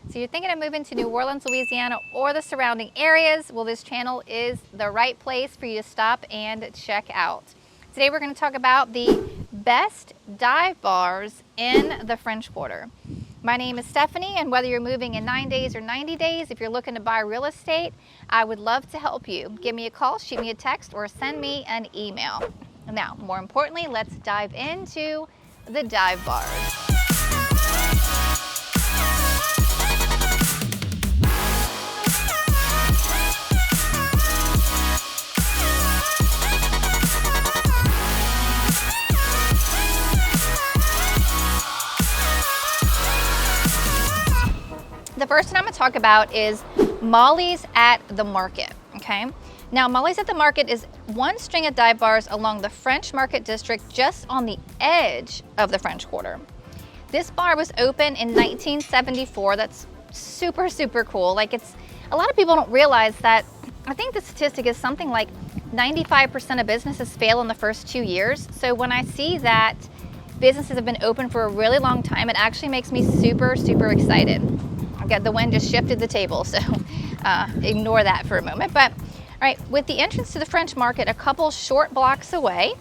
So you're thinking of moving to New Orleans, Louisiana or the surrounding areas? Well, this channel is the right place for you to stop and check out. Today we're going to talk about the best dive bars in the French Quarter. My name is Stephanie, and whether you're moving in 9 days or 90 days, if you're looking to buy real estate, I would love to help you. Give me a call, shoot me a text, or send me an email. Now, more importantly, let's dive into the dive bars. The first one I'm going to talk about is Molly's at the Market, okay? Now, Molly's at the Market is one string of dive bars along the French Market District just on the edge of the French Quarter. This bar was opened in 1974. That's super, super cool. Like, a lot of people don't realize that. I think the statistic is something like 95% of businesses fail in the first 2 years. So when I see that businesses have been open for a really long time, it actually makes me super, super excited. The wind just shifted the table, so ignore that for a moment. But all right, with the entrance to the French Market a couple short blocks away,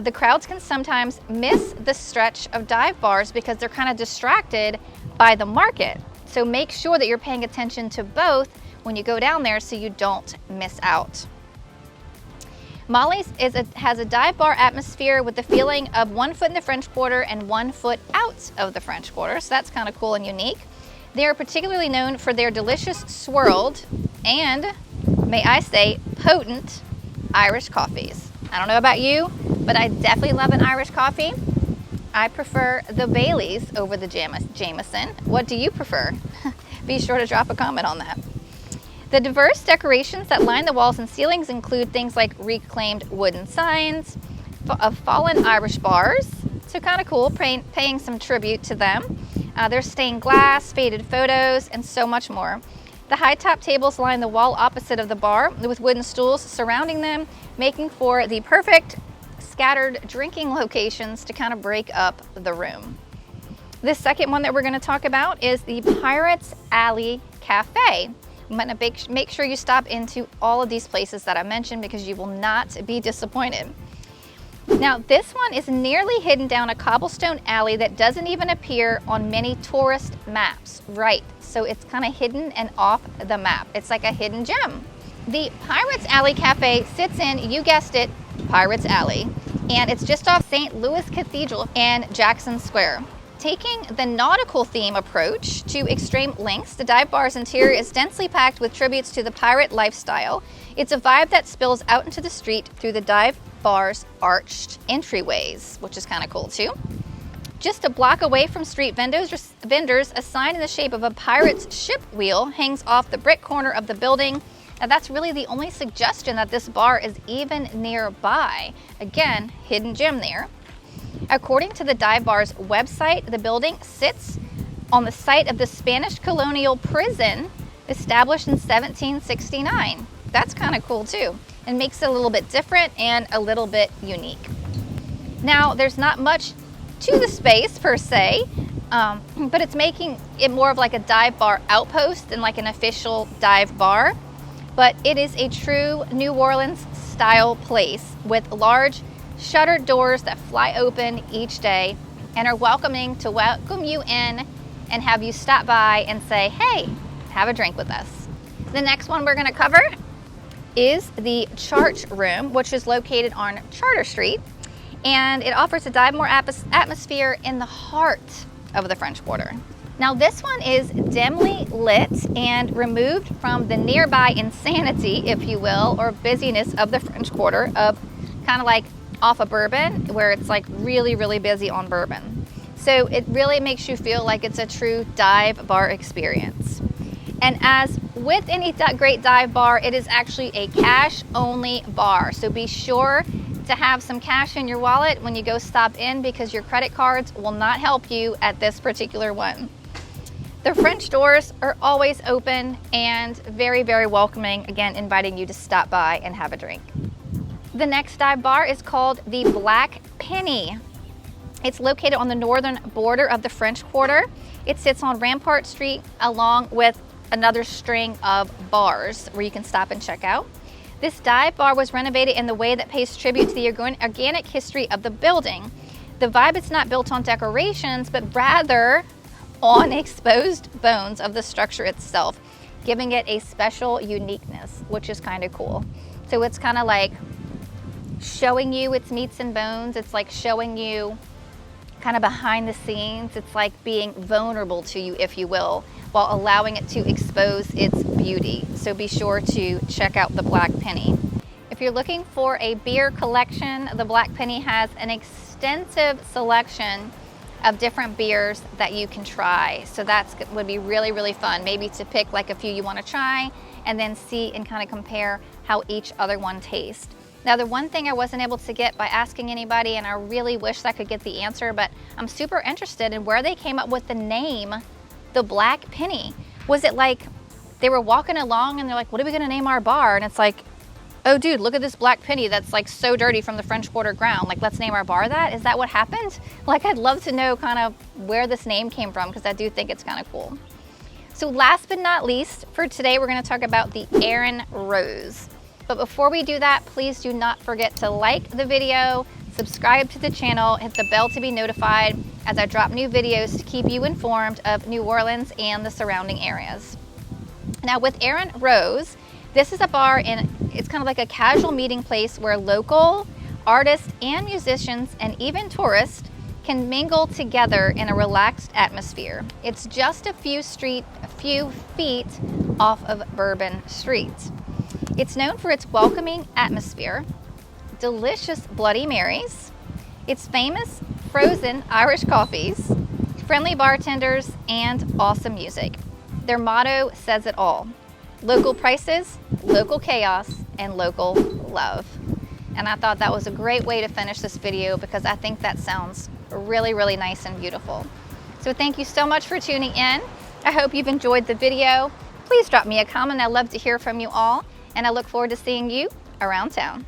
the crowds can sometimes miss the stretch of dive bars because they're kind of distracted by the market. So make sure that you're paying attention to both when you go down there so you don't miss out. Molly's has a dive bar atmosphere with the feeling of 1 foot in the French Quarter and 1 foot out of the French Quarter, so that's kind of cool and unique. They are particularly known for their delicious swirled and, may I say, potent Irish coffees. I don't know about you, but I definitely love an Irish coffee. I prefer the Baileys over the Jameson. What do you prefer? Be sure to drop a comment on that. The diverse decorations that line the walls and ceilings include things like reclaimed wooden signs of fallen Irish bars. So kind of cool, paying some tribute to them. There's stained glass, faded photos, and so much more. The high-top tables line the wall opposite of the bar with wooden stools surrounding them, making for the perfect scattered drinking locations to kind of break up the room. The second one that we're going to talk about is the Pirates Alley Cafe. I'm going to make sure you stop into all of these places that I mentioned because you will not be disappointed. Now, this one is nearly hidden down a cobblestone alley that doesn't even appear on many tourist maps. Right, so it's kind of hidden and off the map. It's like a hidden gem. The Pirates Alley Cafe sits in, you guessed it, Pirates Alley, and it's just off St. Louis Cathedral and Jackson Square. Taking the nautical theme approach to extreme lengths, the dive bar's interior is densely packed with tributes to the pirate lifestyle. It's a vibe that spills out into the street through the dive bar's arched entryways, which is kind of cool too. Just a block away from street vendors, a sign in the shape of a pirate's ship wheel hangs off the brick corner of the building. And that's really the only suggestion that this bar is even nearby. Again, hidden gem there. According to the dive bar's website, the building sits on the site of the Spanish colonial prison established in 1769. That's kind of cool too, and makes it a little bit different and a little bit unique. Now, there's not much to the space per se, but it's making it more of like a dive bar outpost than like an official dive bar. But it is a true New Orleans style place with large shuttered doors that fly open each day and are welcoming to welcome you in and have you stop by and say, hey, have a drink with us. The next one we're going to cover is the Chart Room, which is located on Charter Street, and it offers a dive bar atmosphere in the heart of the French Quarter. Now, this one is dimly lit and removed from the nearby insanity, if you will, or busyness of the French Quarter, of kind of like off of Bourbon, where it's like really, really busy on Bourbon. So it really makes you feel like it's a true dive bar experience. And as with any great dive bar, it is actually a cash-only bar. So be sure to have some cash in your wallet when you go stop in, because your credit cards will not help you at this particular one. The French doors are always open and very, very welcoming, again, inviting you to stop by and have a drink. The next dive bar is called the Black Penny. It's located on the northern border of the French Quarter. It sits on Rampart Street along with another string of bars where you can stop and check out. This dive bar was renovated in the way that pays tribute to the organic history of the building. The vibe is not built on decorations, but rather on exposed bones of the structure itself, giving it a special uniqueness, which is kind of cool. So it's kind of like showing you its meats and bones. It's like showing you kind of behind the scenes. It's like being vulnerable to you, if you will, while allowing it to expose its beauty. So be sure to check out the Black Penny. If you're looking for a beer collection, the Black Penny has an extensive selection of different beers that you can try. So that would be really, really fun. Maybe to pick like a few you want to try and then see and kind of compare how each other one tastes. Now, the one thing I wasn't able to get by asking anybody, and I really wish I could get the answer, but I'm super interested in where they came up with the name, the Black Penny. Was it like they were walking along and they're like, what are we gonna name our bar? And it's like, oh dude, look at this black penny that's like so dirty from the French Quarter ground. Like, let's name our bar that? Is that what happened? Like, I'd love to know kind of where this name came from, because I do think it's kind of cool. So last but not least, for today, we're gonna talk about the Erin Rose. But before we do that, please do not forget to like the video, subscribe to the channel, hit the bell to be notified as I drop new videos to keep you informed of New Orleans and the surrounding areas. Now with Erin Rose, this is a bar and it's kind of like a casual meeting place where local artists and musicians and even tourists can mingle together in a relaxed atmosphere. It's just a few feet off of Bourbon Street. It's known for its welcoming atmosphere, delicious Bloody Marys, its famous frozen Irish coffees, friendly bartenders, and awesome music. Their motto says it all: local prices, local chaos, and local love. And I thought that was a great way to finish this video, because I think that sounds really, really nice and beautiful. So thank you so much for tuning in. I hope you've enjoyed the video. Please drop me a comment. I'd love to hear from you all, and I look forward to seeing you around town.